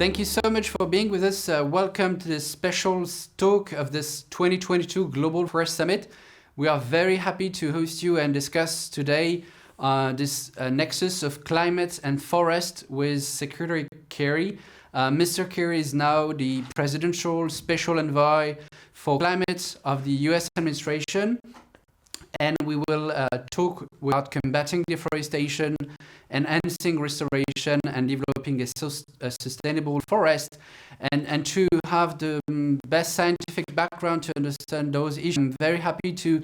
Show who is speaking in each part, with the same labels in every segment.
Speaker 1: Thank you so much for being with us. Welcome to this special talk of this 2022 Global Forest Summit. We are very happy to host you and discuss today this nexus of climate and forest with Secretary Kerry. Mr. Kerry is now the Presidential Special Envoy for Climate of the US administration. And we will talk about combating deforestation, enhancing restoration, and developing a sustainable forest, and to have the best scientific background to understand those issues. I'm very happy to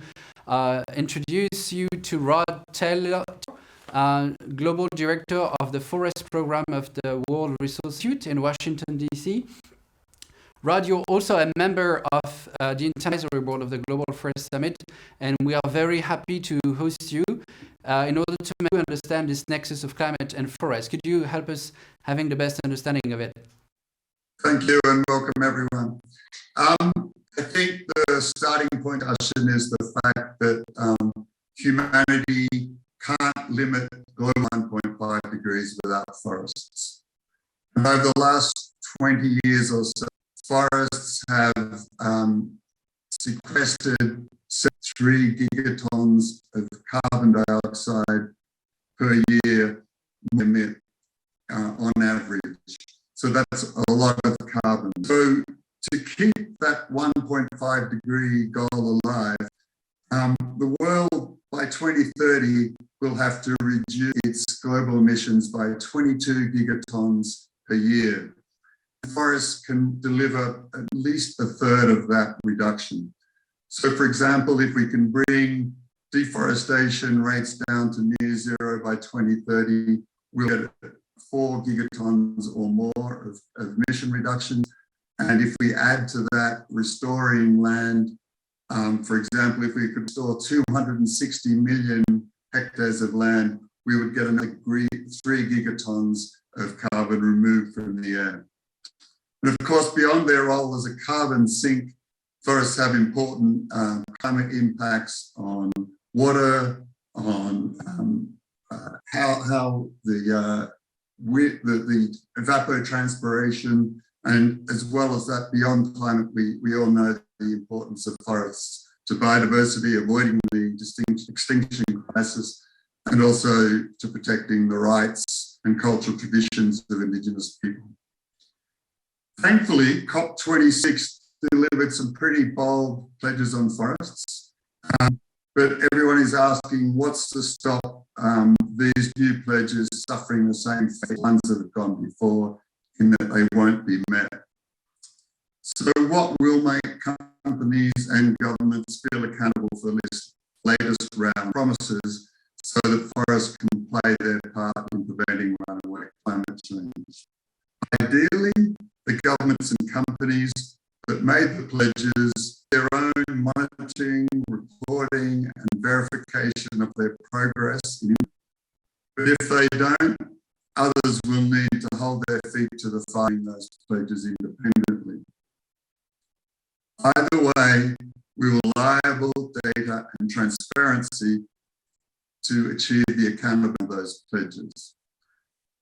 Speaker 1: introduce you to Rod Taylor, Global Director of the Forest Program of the World Resources Institute in Washington, D.C. Rod, you're also a member of the Advisory Board of the Global Forest Summit, and we are very happy to host you in order to make you understand this nexus of climate and forest. Could you help us having the best understanding of it?
Speaker 2: Thank you and welcome everyone. I think the starting point is the fact that humanity can't limit global 1.5 degrees without forests. And over the last 20 years or so, forests have sequestered 3 gigatons of carbon dioxide per year emit on average. So that's a lot of carbon. So to keep that 1.5 degree goal alive, the world by 2030 will have to reduce its global emissions by 22 gigatons per year. Forests can deliver at least a third of that reduction. So for example, if we can bring deforestation rates down to near zero by 2030, we'll get 4 gigatons or more of emission reductions. And if we add to that restoring land, for example, if we could restore 260 million hectares of land, we would get another 3 gigatons of carbon removed from the air. And of course, beyond their role as a carbon sink, forests have important climate impacts on water, on how the evapotranspiration, and as well as that, beyond climate, we all know the importance of forests to biodiversity, avoiding the extinction crisis, and also to protecting the rights and cultural traditions of Indigenous people. Thankfully, COP26 delivered some pretty bold pledges on forests, but everyone is asking what's to stop these new pledges suffering the same fate as ones that have gone before, in that they won't be met. So what will make companies and governments feel accountable for this latest round of promises so that forests can play their part in preventing runaway climate change? Ideally, the governments and companies that made the pledges their own monitoring, reporting, and verification of their progress. But if they don't, others will need to hold their feet to the fire in those pledges independently. Either way, we will reliable data and transparency to achieve the accountability of those pledges.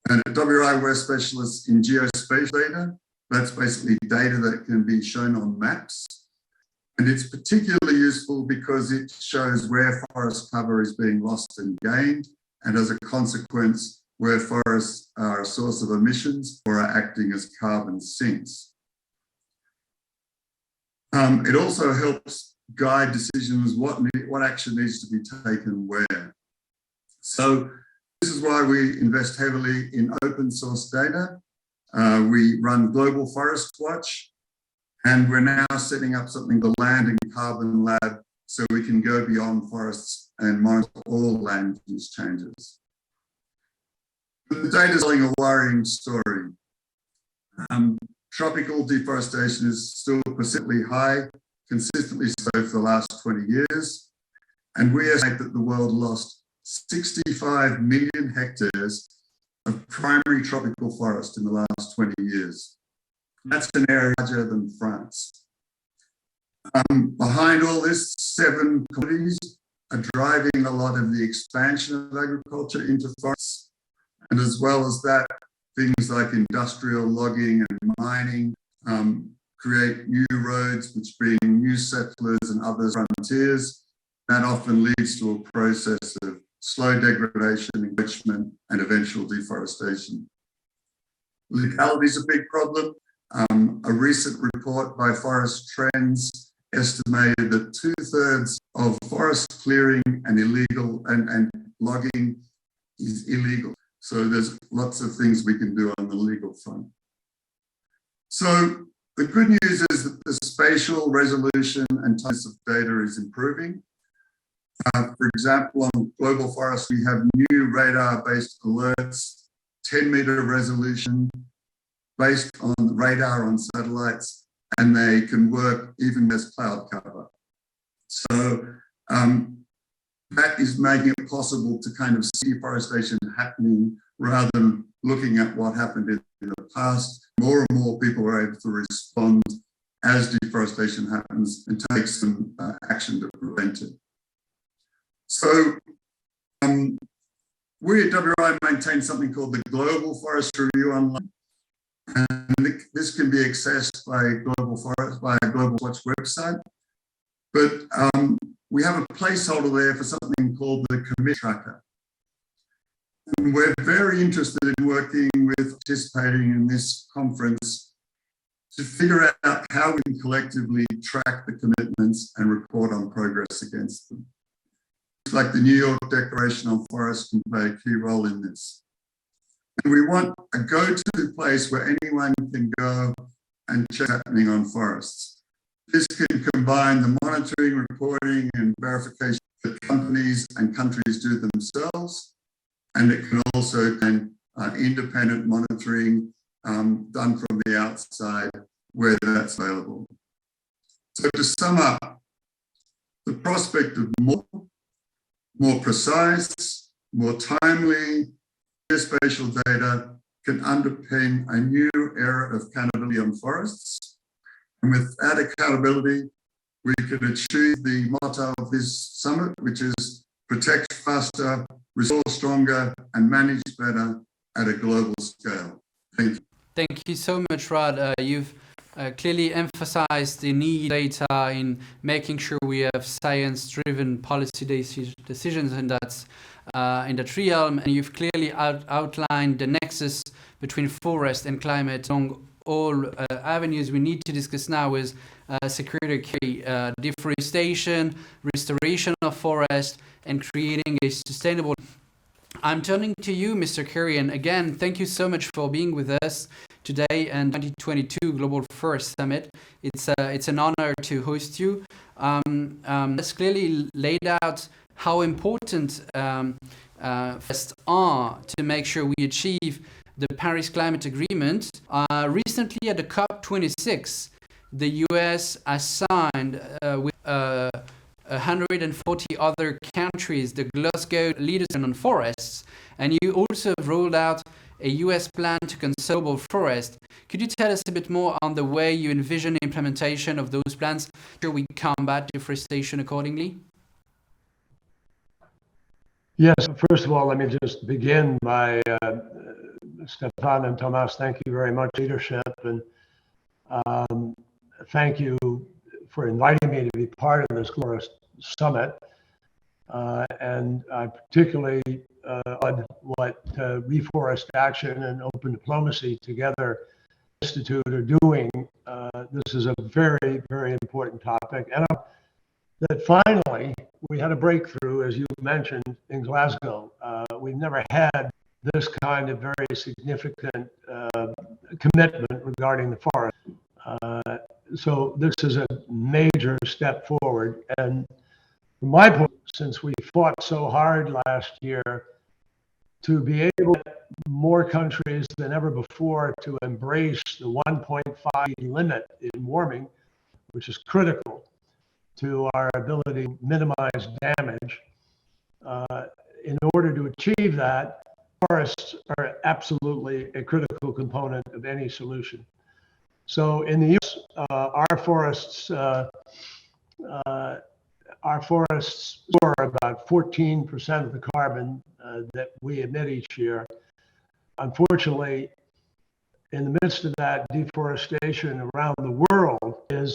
Speaker 2: And at WRI, we're specialists in geospatial data. That's basically data that can be shown on maps. And it's particularly useful because it shows where forest cover is being lost and gained, and as a consequence, where forests are a source of emissions or are acting as carbon sinks. It also helps guide decisions what action needs to be taken where. So this is why we invest heavily in open source data. We run Global Forest Watch, and we're now setting up something called the Land and Carbon Lab so we can go beyond forests and monitor all land use changes. But the data is telling a worrying story. Tropical deforestation is still persistently high, consistently so for the last 20 years, and we estimate that the world lost 65 million hectares of primary tropical forest in the last 20 years. That's an area larger than France. Behind all this, 7 commodities are driving a lot of the expansion of agriculture into forests. And as well as that, things like industrial logging and mining, create new roads, which bring new settlers and other frontiers. That often leads to a process of slow degradation, enrichment, and eventual deforestation. Legality is a big problem. A recent report by Forest Trends estimated that 2/3 of forest clearing and illegal and logging is illegal. So there's lots of things we can do on the legal front. So the good news is that the spatial resolution and types of data is improving. For example, on global forests, we have new radar-based alerts, 10-meter resolution, based on radar on satellites, and they can work even as cloud cover. So that is making it possible to kind of see deforestation happening rather than looking at what happened in the past. More and more people are able to respond as deforestation happens and take some action to prevent it. So we at WRI maintain something called the Global Forest Review online. And this can be accessed by a Global Watch website. But we have a placeholder there for something called the Commit Tracker. And we're very interested in working with, participating in this conference to figure out how we can collectively track the commitments and report on progress against them. Like the New York Declaration on Forests can play a key role in this. And we want a go-to place where anyone can go and check what's happening on forests. This can combine the monitoring, reporting, and verification that companies and countries do themselves, and it can also do independent monitoring done from the outside where that's available. So to sum up, the prospect of more precise, more timely spatial data can underpin a new era of accountability on forests. And with that accountability, we can achieve the motto of this summit, which is protect faster, restore stronger, and manage better at a global scale. Thank you.
Speaker 1: Thank you so much, Rod. You've clearly emphasized the need of data in making sure we have science-driven policy decisions, and that's in that realm. And you've clearly outlined the nexus between forest and climate along all avenues we need to discuss now is security, deforestation, restoration of forest, and creating a sustainable. I'm turning to you, Mr. Kerry, and again, thank you so much for being with us today and 2022 Global Forest Summit. It's an honor to host you. It's clearly laid out how important forests are to make sure we achieve the Paris Climate Agreement. Recently at the COP26, the US has signed with 140 other countries the Glasgow Leaders on Forests, and you also have rolled out a US plan to conserve global forest. Could you tell us a bit more on the way you envision the implementation of those plans so we combat deforestation accordingly?
Speaker 3: Yes, first of all, let me just begin by Stéphane and Thomas, thank you very much for leadership, and thank you for inviting me to be part of this Forest Summit. And I particularly on what Reforest'Action and Open Diplomacy together Institute are doing. This is a very, very important topic. And that finally we had a breakthrough, as you mentioned, in Glasgow. We've never had this kind of very significant commitment regarding the forest. So this is a major step forward. And from my point, since we fought so hard last year to be able to get more countries than ever before to embrace the 1.5 limit in warming, which is critical to our ability to minimize damage. In order to achieve that, forests are absolutely a critical component of any solution. So in the US, our forests store about 14% of the carbon that we emit each year. Unfortunately, in the midst of that, deforestation around the world is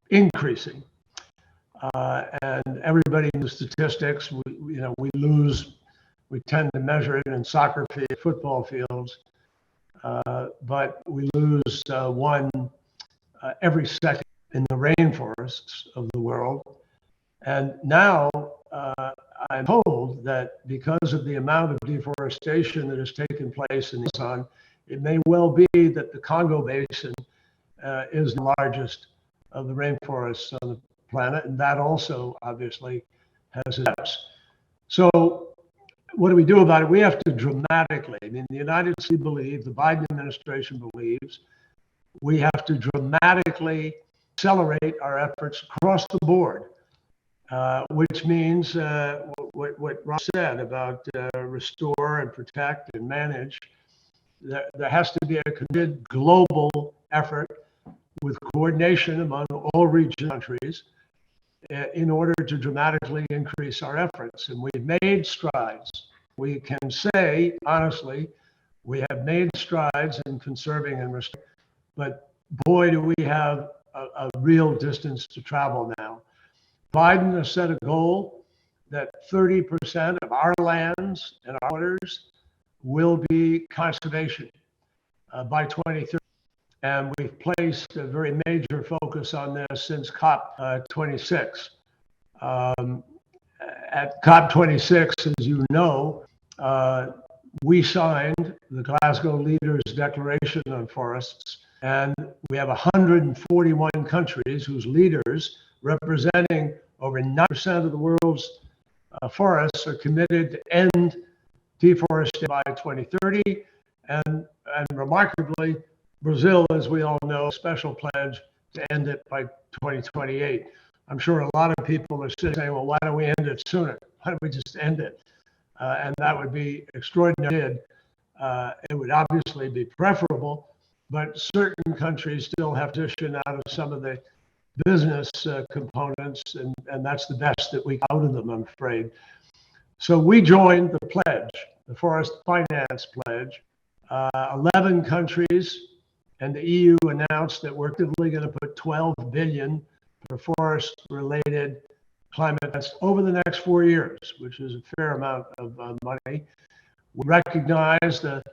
Speaker 3: increasing. And everybody in the statistics, we tend to measure it in soccer fields, football fields, but we lose one every second in the rainforests of the world. And now I'm told that because of the amount of deforestation that has taken place in the Amazon, it may well be that the Congo Basin is the largest of the rainforests on the planet, and that also obviously has effects. So what do we do about it? We have to dramatically, the United States believes, the Biden administration believes, we have to dramatically accelerate our efforts across the board, which means what Ross said about restore and protect and manage. There has to be a committed global effort with coordination among all region countries in order to dramatically increase our efforts. And we've made strides. We can say, honestly, we have made strides in conserving and restoring, but boy, do we have a real distance to travel now. Biden has set a goal that 30% of our lands and our waters will be conservation by 2030. And we've placed a very major focus on this since COP26. At COP26, as you know, we signed the Glasgow Leaders Declaration on Forests, and we have 141 countries whose leaders, representing over 9% of the world's forests, are committed to end deforestation by 2030. And remarkably, Brazil, as we all know, special pledge to end it by 2028. I'm sure a lot of people are sitting saying, well, why don't we end it sooner? Why don't we just end it? And that would be extraordinary. It would obviously be preferable, but certain countries still have to position out of some of the business components, and that's the best that we get out of them, I'm afraid. So we joined the pledge, the Forest Finance Pledge. 11 countries and the EU announced that we're actively going to put 12 billion for forest-related climate events over the next 4 years, which is a fair amount of money. We recognize the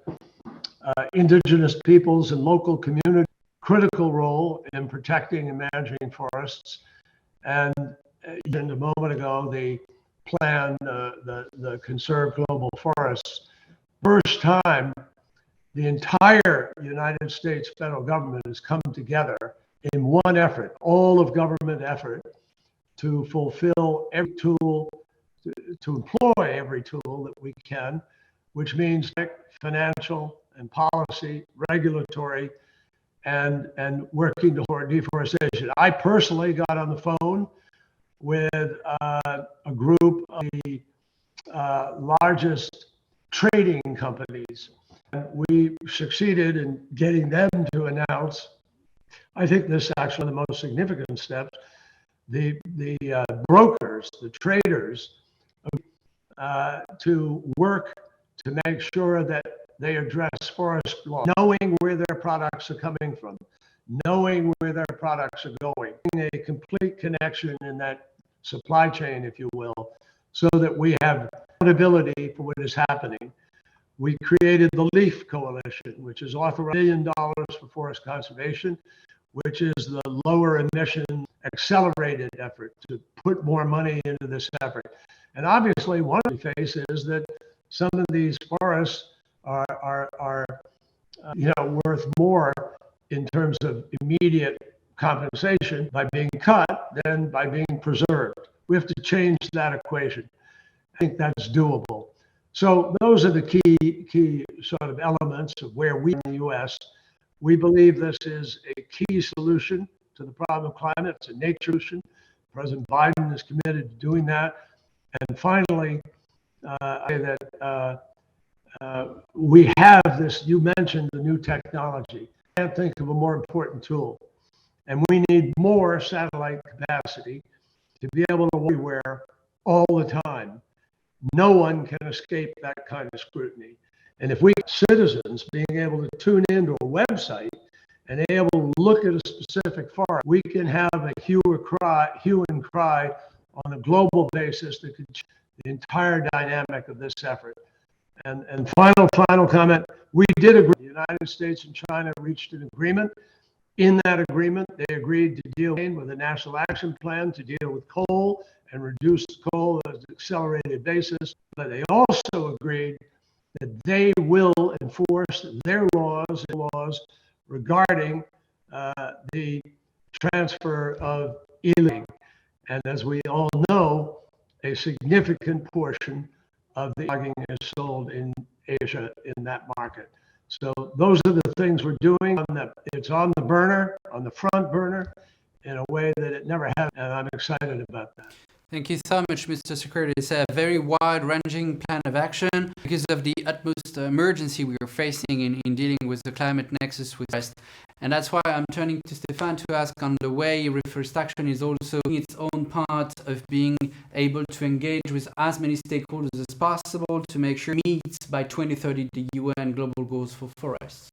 Speaker 3: indigenous peoples and local community critical role in protecting and managing forests. And a moment ago, the plan, the Conserve Global Forests, first time the entire United States federal government has come together in one effort, all of government effort, to fulfill every tool, to employ every tool that we can, which means financial and policy, regulatory, and working toward deforestation. I personally got on the phone with a group of the largest trading companies. We succeeded in getting them to announce, I think this is actually the most significant step, the brokers, the traders, to work to make sure that they address forest law, knowing where their products are coming from, knowing where their products are going, a complete connection in that supply chain, if you will, so that we have accountability for what is happening. We created the LEAF Coalition, which is authorized $1 billion for forest conservation, which is the lower emission accelerated effort to put more money into this effort. And obviously, one of the face is that some of these forests are worth more in terms of immediate compensation by being cut than by being preserved. We have to change that equation. I think that's doable. So those are the key sort of elements of where we in the U.S. We believe this is a key solution to the problem of climate. It's a nature solution. President Biden is committed to doing that. And finally, I say that we have this, you mentioned the new technology. I can't think of a more important tool. And we need more satellite capacity to be able to work everywhere all the time. No one can escape that kind of scrutiny. And if we citizens being able to tune into a website and able to look at a specific forest, we can have a hue and cry on a global basis that could change the entire dynamic of this effort. And final comment, we did agree. The United States and China reached an agreement. In that agreement, they agreed to deal with a national action plan to deal with coal and reduce coal at an accelerated basis. But they also agreed that they will enforce their laws regarding the transfer of illegal. And as we all know, a significant portion of the logging is sold in Asia in that market. So those are the things we're doing. It's on the burner, on the front burner, in a way that it never has, and I'm excited about that.
Speaker 1: Thank you so much, Mr. Secretary. It's a very wide-ranging plan of action because of the utmost emergency we are facing in dealing with the climate nexus with forest. And that's why I'm turning to Stéphane to ask on the way Reforest'Action is also its own part of being able to engage with as many stakeholders as possible to make sure it meets by 2030 the UN global goals for forests.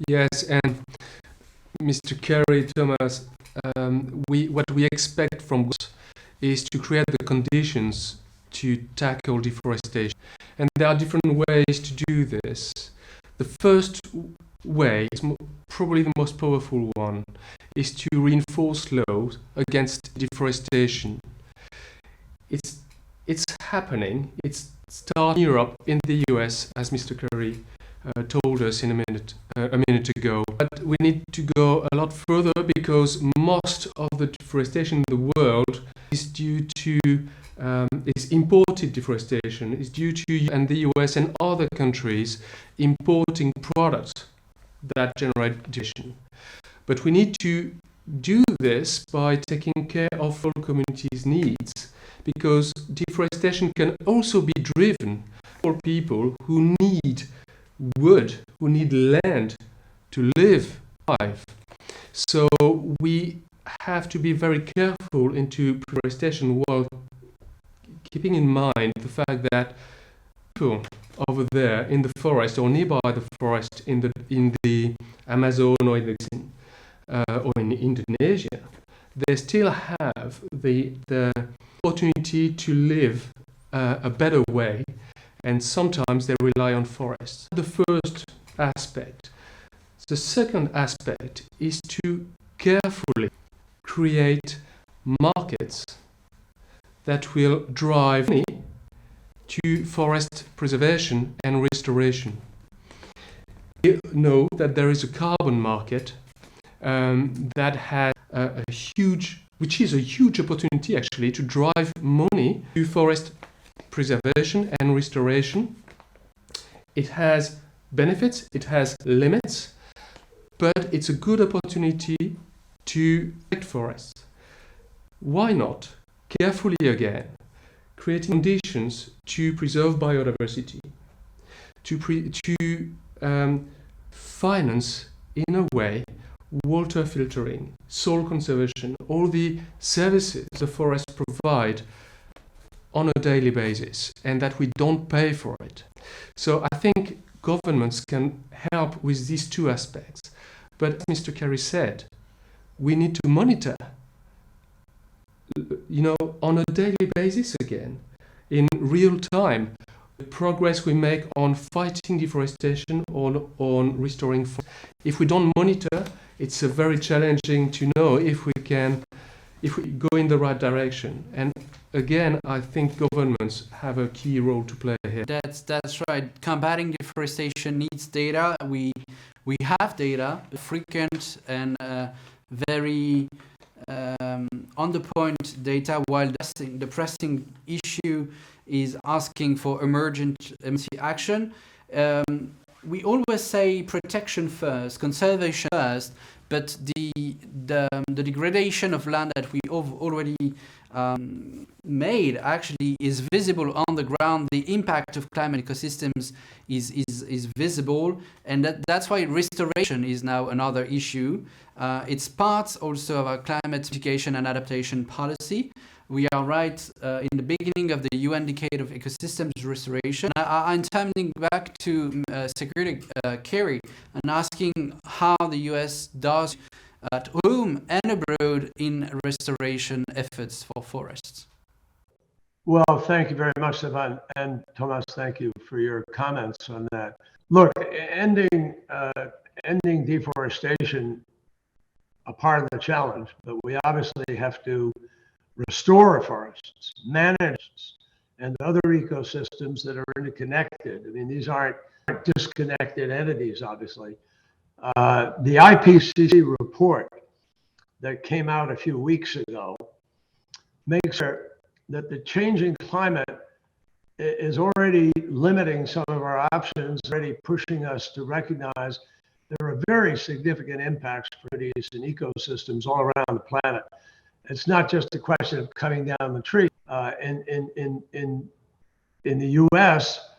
Speaker 4: Yes, and Mr. Kerry, Thomas, what we expect from is to create the conditions to tackle deforestation. And there are different ways to do this. The first way, is probably the most powerful one, is to reinforce laws against deforestation. It's happening. It's starting in Europe, in the US, as Mr. Kerry told us in a minute ago. But we need to go a lot further because most of the deforestation in the world is due to is imported deforestation. Is due to and the US and other countries importing products that generate deforestation. But we need to do this by taking care of all communities' needs, because deforestation can also be driven for people who need wood, who need land to live. So we have to be very careful into deforestation while keeping in mind the fact that people over there in the forest or nearby the forest in the Amazon or in Indonesia, they still have the opportunity to live a better way, and sometimes they rely on forests. The first aspect. The second aspect is to carefully create markets that will drive money to forest preservation and restoration. We know that there is a carbon market that has which is a huge opportunity actually to drive money to forest preservation and restoration. It has benefits, it has limits, but it's a good opportunity to protect forests. Why not? Carefully again, creating conditions to preserve biodiversity, to finance in a way water filtering, soil conservation, all the services the forests provide on a daily basis, and that we don't pay for it. So I think governments can help with these two aspects. But as Mr. Kerry said, we need to monitor, on a daily basis again, in real time, the progress we make on fighting deforestation or on restoring forests. If we don't monitor, it's very challenging to know if we go in the right direction. And again, I think governments have a key role to play here.
Speaker 1: That's right. Combating deforestation needs data. We have data, frequent and very on the point data, while the pressing issue is asking for emergency action. We always say protection first, conservation first, but the degradation of land that we have already made actually is visible on the ground. The impact of climate ecosystems is visible, and that's why restoration is now another issue. It's part also of our climate mitigation and adaptation policy. We are right in the beginning of the UN Decade of Ecosystems Restoration. I'm turning back to Secretary Kerry and asking how the US does at home and abroad in restoration efforts for forests.
Speaker 3: Well, thank you very much, Stéphane, and Thomas, thank you for your comments on that. Look, ending deforestation a part of the challenge, but we obviously have to restore forests, manage, and other ecosystems that are interconnected. I mean, these aren't disconnected entities, obviously. The IPCC report that came out a few weeks ago makes sure that the changing climate is already limiting some of our options, already pushing us to recognize there are very significant impacts for these and ecosystems all around the planet. It's not just a question of cutting down the tree. In the U.S.,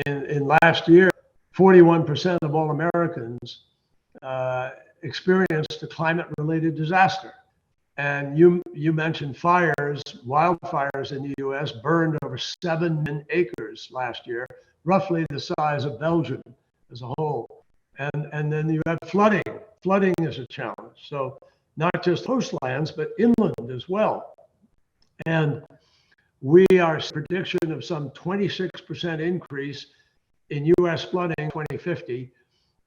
Speaker 3: in last year, 41% of all Americans experienced a climate-related disaster. And you mentioned fires, wildfires in the U.S. burned over 7 million acres last year, roughly the size of Belgium as a whole. And then you have flooding. Flooding is a challenge. So not just coastlands, but inland as well. And we are prediction of some 26% increase in U.S. flooding in 2050.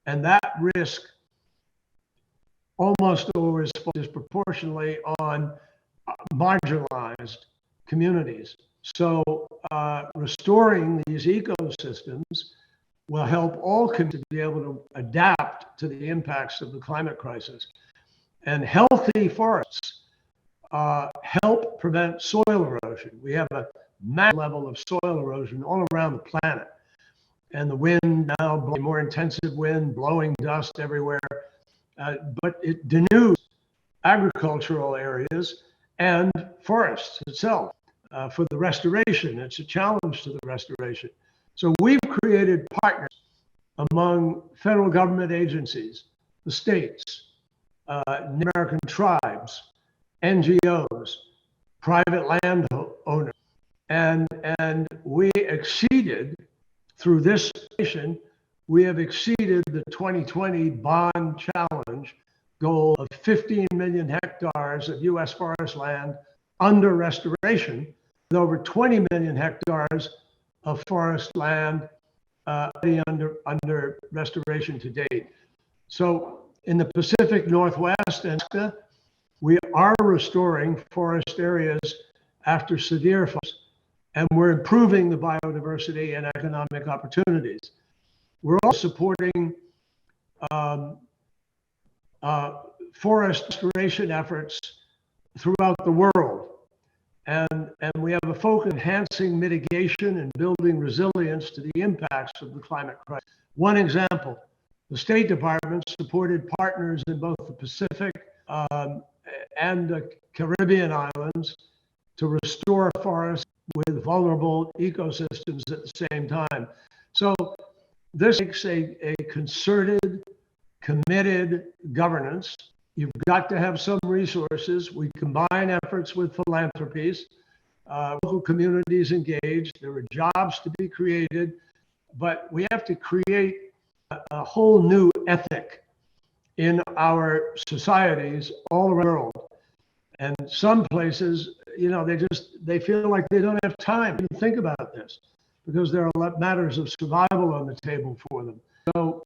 Speaker 3: And that risk almost always disproportionately on marginalized communities. So restoring these ecosystems will help all communities be able to adapt to the impacts of the climate crisis. And healthy forests help prevent soil erosion. We have a massive level of soil erosion all around the planet. And the wind now, more intensive wind, blowing dust everywhere. But it denudes agricultural areas and forests itself for the restoration. It's a challenge to the restoration. So we've created partners among federal government agencies, the states, American tribes, NGOs, private landowners, and we exceeded, through this station, we have exceeded the 2020 bond challenge goal of 15 million hectares of U.S. forest land under restoration, with over 20 million hectares of forest land under restoration to date. So in the Pacific Northwest and Alaska, we are restoring forest areas after severe fires, and we're improving the biodiversity and economic opportunities. We're also supporting forest restoration efforts throughout the world. And we have a focus on enhancing mitigation and building resilience to the impacts of the climate crisis. One example, the State Department supported partners in both the Pacific and the Caribbean islands to restore forests with vulnerable ecosystems at the same time. So this takes a concerted, committed governance. You've got to have some resources. We combine efforts with philanthropies, local communities engaged. There are jobs to be created, but we have to create a whole new ethic in our societies all around the world. And some places, you know, they feel like they don't have time to think about this because there are matters of survival on the table for them. So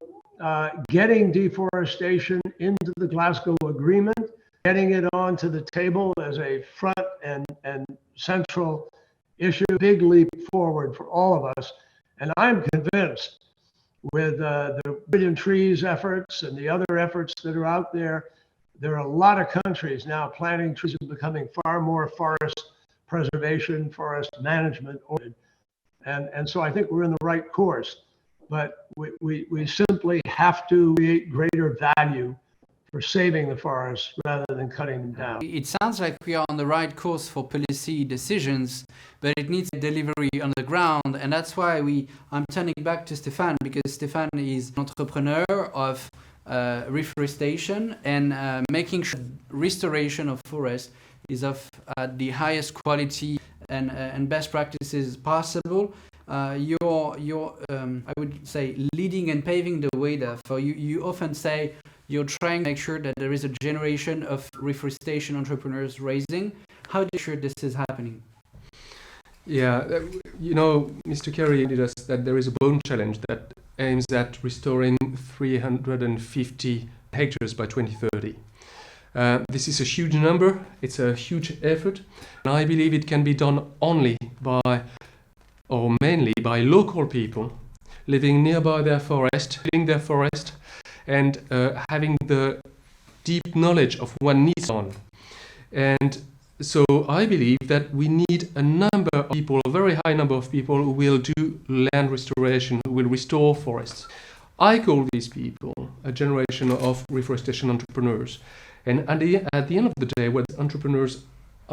Speaker 3: getting deforestation into the Glasgow Agreement, getting it onto the table as a front and central issue, big leap forward for all of us. And I'm convinced with the Billion Trees efforts and the other efforts that are out there, there are a lot of countries now planting trees and becoming far more forest preservation, forest management oriented. And so I think we're in the right course. But we simply have to create greater value for saving the forests rather than cutting them down.
Speaker 1: It sounds like we are on the right course for policy decisions, but it needs delivery on the ground. And that's why I'm turning back to Stéphane, because Stéphane is an entrepreneur of reforestation and making sure restoration of forests is of the highest quality and best practices possible. You're I would say leading and paving the way there. For you often say you're trying to make sure that there is a generation of reforestation entrepreneurs raising. How do you ensure this is happening?
Speaker 4: Yeah, you know, Mr. Kerry told us that there is a bone challenge that aims at restoring 350 hectares by 2030. This is a huge number, it's a huge effort, and I believe it can be done only by, or mainly by local people living nearby their forest, living their forest, and having the deep knowledge of what needs done. And so I believe that we need a number of people, a very high number of people who will do land restoration, who will restore forests. I call these people a generation of reforestation entrepreneurs. And at the end of the day, what entrepreneurs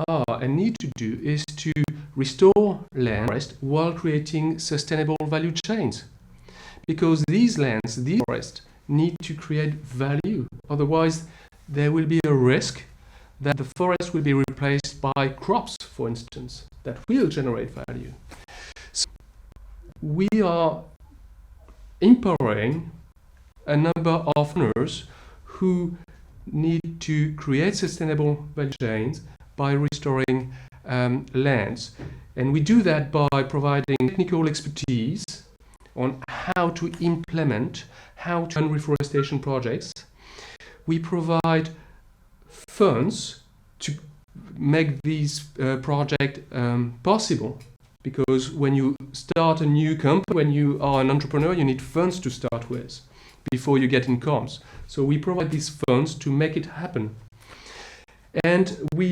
Speaker 4: are and need to do is to restore land forest while creating sustainable value chains. Because these lands, these forests, need to create value. Otherwise, there will be a risk that the forest will be replaced by crops, for instance, that will generate value. So we are empowering a number of owners who need to create sustainable value chains by restoring lands. And we do that by providing technical expertise on how to implement, how to run reforestation projects. We provide funds to make these projects possible, because when you start a new company, when you are an entrepreneur, you need funds to start with before you get incomes. So we provide these funds to make it happen. And we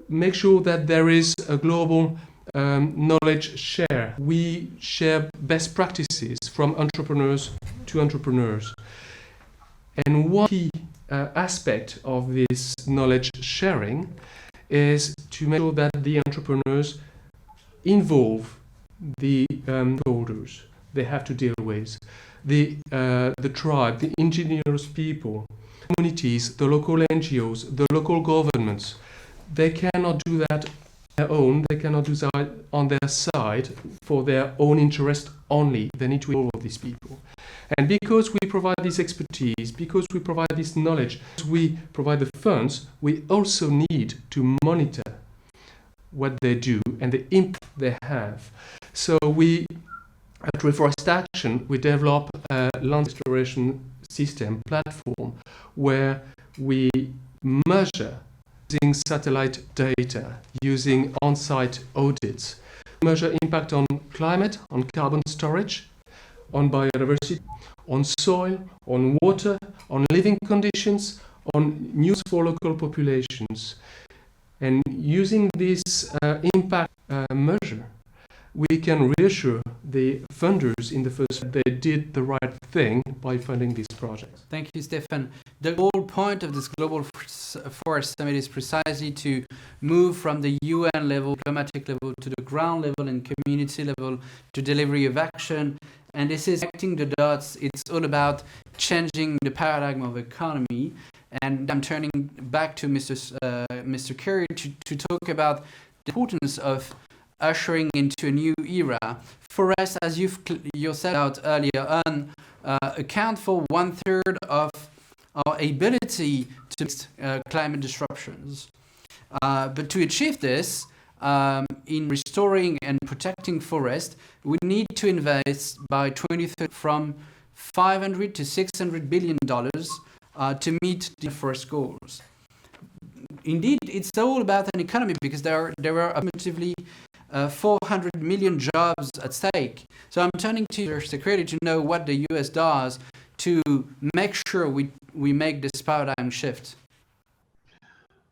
Speaker 4: make sure that there is a global knowledge share. We share best practices from entrepreneurs to entrepreneurs. And one key aspect of this knowledge sharing is to make sure that the entrepreneurs involve the stakeholders they have to deal with, the tribe, the indigenous people, communities, the local NGOs, the local governments. They cannot do that on their own. They cannot do that on their side for their own interest only. They need to involve these people. And because we provide this expertise, because we provide this knowledge, we provide the funds, we also need to monitor what they do and the impact they have. So we, at Reforest'Action, we develop a land restoration system platform where we measure using satellite data, using on-site audits, measure impact on climate, on carbon storage, on biodiversity, on soil, on water, on living conditions, on news for local populations. And using this impact measure, we can reassure the funders in the first that they did the right thing by funding these projects.
Speaker 1: Thank you, Stéphane. The whole point of this Global Forest Summit is precisely to move from the UN level, diplomatic level, to the ground level and community level to delivery of action. And this is connecting the dots. It's all about changing the paradigm of economy. And I'm turning back to Mr. Kerry to talk about the importance of ushering into a new era. Forests, as you've yourself out earlier on, account for 1/3 of our ability to climate disruptions. But to achieve this, in restoring and protecting forests, we need to invest by 2030 from $500 to $600 billion to meet the forest goals. Indeed, it's all about an economy because there are approximately 400 million jobs at stake. So I'm turning to your secretary to know what the US does to make sure we make this paradigm shift.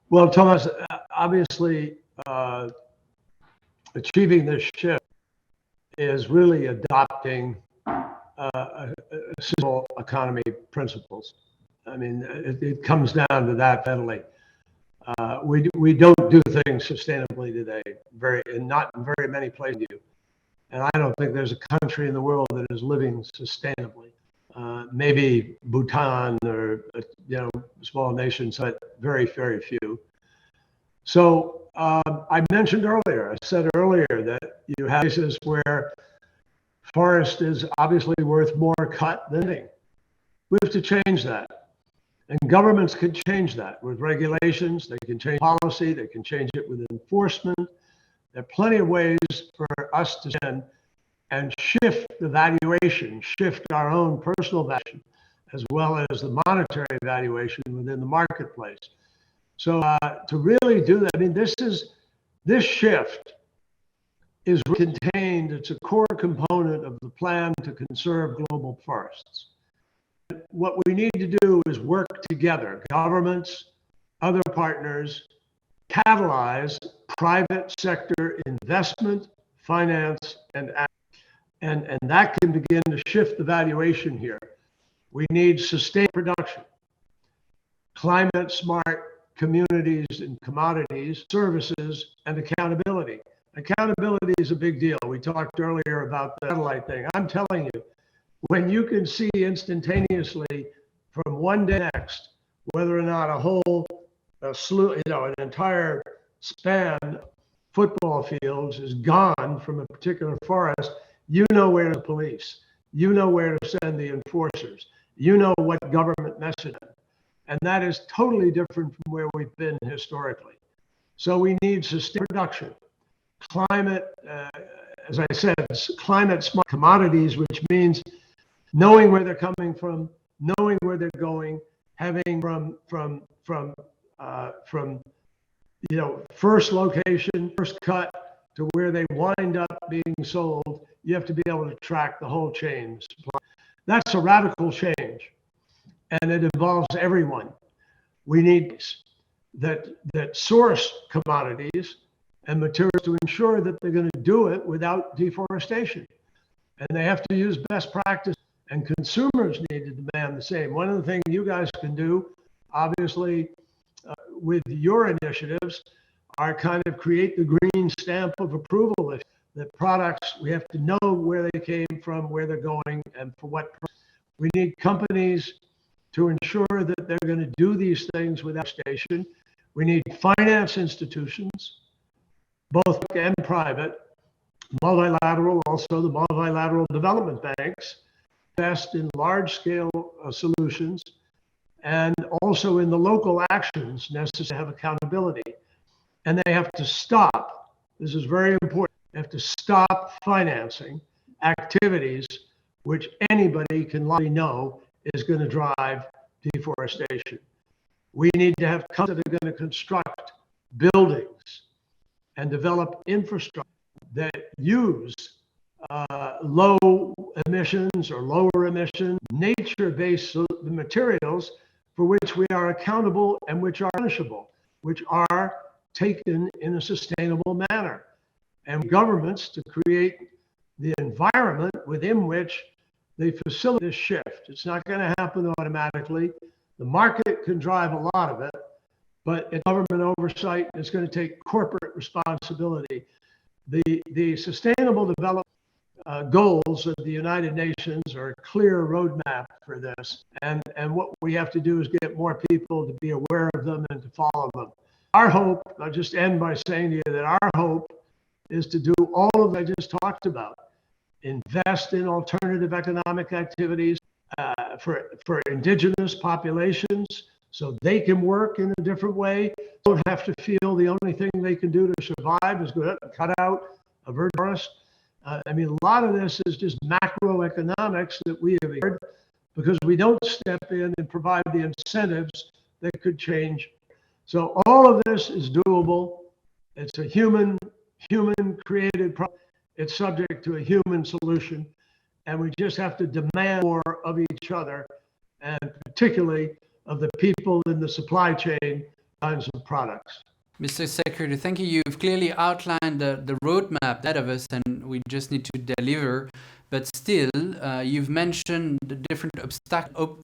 Speaker 3: Well, Thomas, obviously, achieving this shift is really adopting simple economy principles. I mean, it comes down to that fundamentally. We don't do things sustainably today, not in very many places do. And I don't think there's a country in the world that is living sustainably. Maybe Bhutan or small nations, but very, very few. So I mentioned earlier, I said earlier that you have cases where forest is obviously worth more cut than anything. We have to change that. And governments can change that with regulations, they can change policy, they can change it with enforcement. There are plenty of ways for us to spend and shift the valuation, shift our own personal valuation, as well as the monetary valuation within the marketplace. So to really do that, I mean, this shift is contained, it's a core component of the plan to conserve global forests. What we need to do is work together, governments, other partners, catalyze private sector investment, finance, and that can begin to shift the valuation here. We need sustained production, climate smart communities and commodities, services, and accountability. Accountability is a big deal. We talked earlier about the satellite thing. I'm telling you, when you can see instantaneously from one day to the next whether or not a whole slew, an entire span of football fields is gone from a particular forest, you know where to police, you know where to send the enforcers, you know what government message. And that is totally different from where we've been historically. So we need sustained production, climate, as I said, climate smart commodities, which means knowing where they're coming from, knowing where they're going, having from first location, first cut to where they wind up being sold. You have to be able to track the whole chain. That's a radical change, and it involves everyone. We need that source commodities and materials to ensure that they're going to do it without deforestation, and they have to use best practice. And consumers need to demand the same. One of the things you guys can do, obviously, with your initiatives, are kind of create the green stamp of approval. That products, we have to know where they came from, where they're going, and for what purpose. We need companies to ensure that they're going to do these things without station. We need finance institutions, both and private, multilateral, also the multilateral development banks, invest in large-scale solutions, and also in the local actions necessary to have accountability. And they have to stop, this is very important, they have to stop financing activities which anybody can likely know is going to drive deforestation. We need to have companies that are going to construct buildings and develop infrastructure that use low emissions or lower emission, nature-based materials for which we are accountable and which are punishable, which are taken in a sustainable manner. And governments to create the environment within which they facilitate this shift. It's not going to happen automatically. The market can drive a lot of it, but government oversight is going to take corporate responsibility. The sustainable development goals of the United Nations are a clear roadmap for this. And what we have to do is get more people to be aware of them and to follow them. Our hope, I'll just end by saying to you that our hope is to do all of what I just talked about. Invest in alternative economic activities for indigenous populations so they can work in a different way. Don't have to feel the only thing they can do to survive is go cut out a virgin forest. I mean, a lot of this is just macroeconomics that we have ignored because we don't step in and provide the incentives that could change. So all of this is doable. It's a human created problem. It's subject to a human solution. And we just have to demand more of each other, and particularly of the people in the supply chain kinds of products.
Speaker 1: Mr. Secretary, thank you. You've clearly outlined the roadmap ahead of us, and we just need to deliver. But still, you've mentioned the different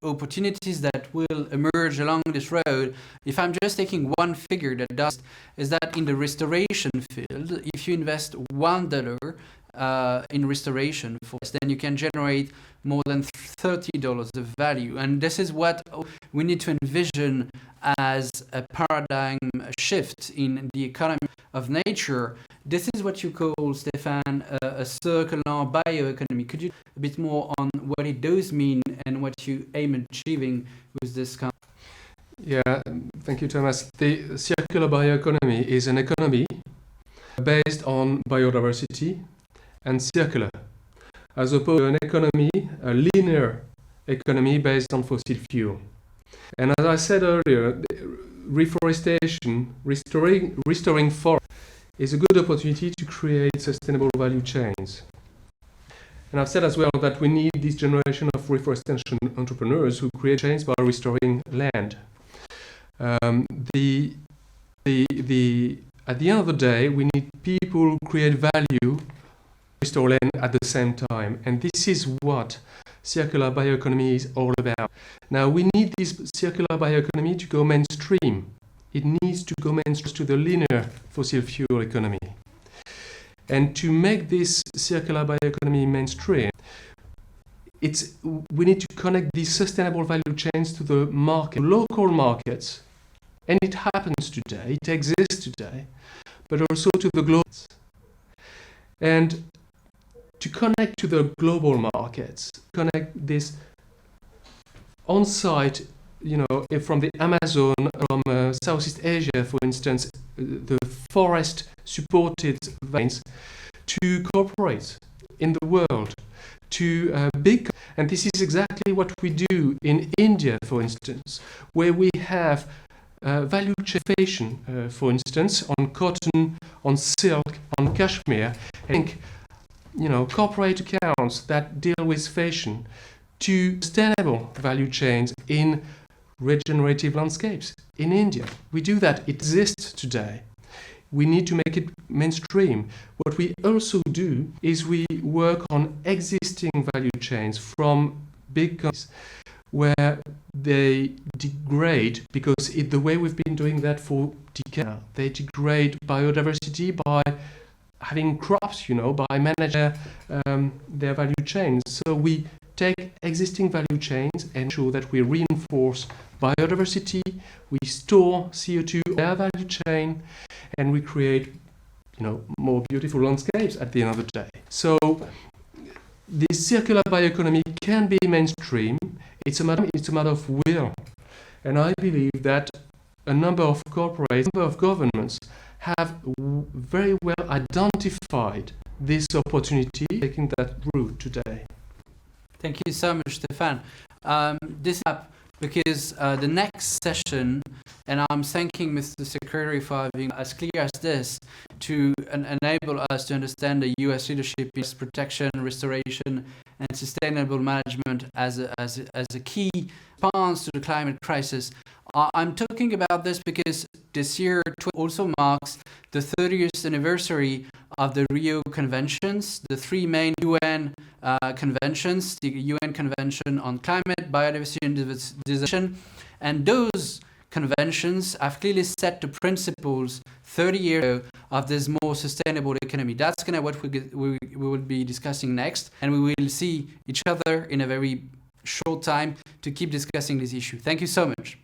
Speaker 1: opportunities that will emerge along this road. If I'm just taking one figure that does, is that in the restoration field, if you invest $1 in restoration forest, then you can generate more than $30 of value. And this is what we need to envision as a paradigm shift in the economy of nature. This is what you call, Stéphane, a circular bioeconomy. Could you a bit more on what it does mean and what you aim at achieving with this kind?
Speaker 4: Yeah, thank you, Thomas. The circular bioeconomy is an economy based on biodiversity and circular, as opposed to an economy, a linear economy based on fossil fuel. And as I said earlier, reforestation, restoring forest, is a good opportunity to create sustainable value chains. And I've said as well that we need this generation of reforestation entrepreneurs who create chains by restoring land. At the end of the day, we need people who create value, restore land at the same time. And this is what circular bioeconomy is all about. Now, we need this circular bioeconomy to go mainstream. It needs to go mainstream to the linear fossil fuel economy. And to make this circular bioeconomy mainstream, we need to connect these sustainable value chains to the market, local markets. And it happens today, it exists today, but also to the global. And to connect to the global markets, connect this on-site, from the Amazon, from Southeast Asia, for instance, the forest-supported veins, to corporates in the world, to big. And this is exactly what we do in India, for instance, where we have value chain, for instance, on cotton, on silk, on cashmere. I think, corporate accounts that deal with fashion to sustainable value chains in regenerative landscapes in India. We do that. It exists today. We need to make it mainstream. What we also do is we work on existing value chains from big companies where they degrade, because it's the way we've been doing that for decades now. They degrade biodiversity by having crops, by managing their value chains. So we take existing value chains and ensure that we reinforce biodiversity, we store CO2 in their value chain, and we create, more beautiful landscapes at the end of the day. So this circular bioeconomy can be mainstream. It's a matter of will. And I believe that a number of corporates, a number of governments have very well identified this opportunity, taking that route today.
Speaker 1: Thank you so much, Stéphane. This is up because the next session, and I'm thanking Mr. Secretary for having as clear as this to enable us to understand the US leadership in protection, restoration, and sustainable management as a key response to the climate crisis. I'm talking about this because this year also marks the 30th anniversary of the Rio Conventions, the three main UN conventions, the UN Convention on Climate, Biodiversity and Diversification, and those conventions have clearly set the principles 30 years ago of this more sustainable economy. That's kind of what we will be discussing next, and we will see each other in a very short time to keep discussing this issue. Thank you so much.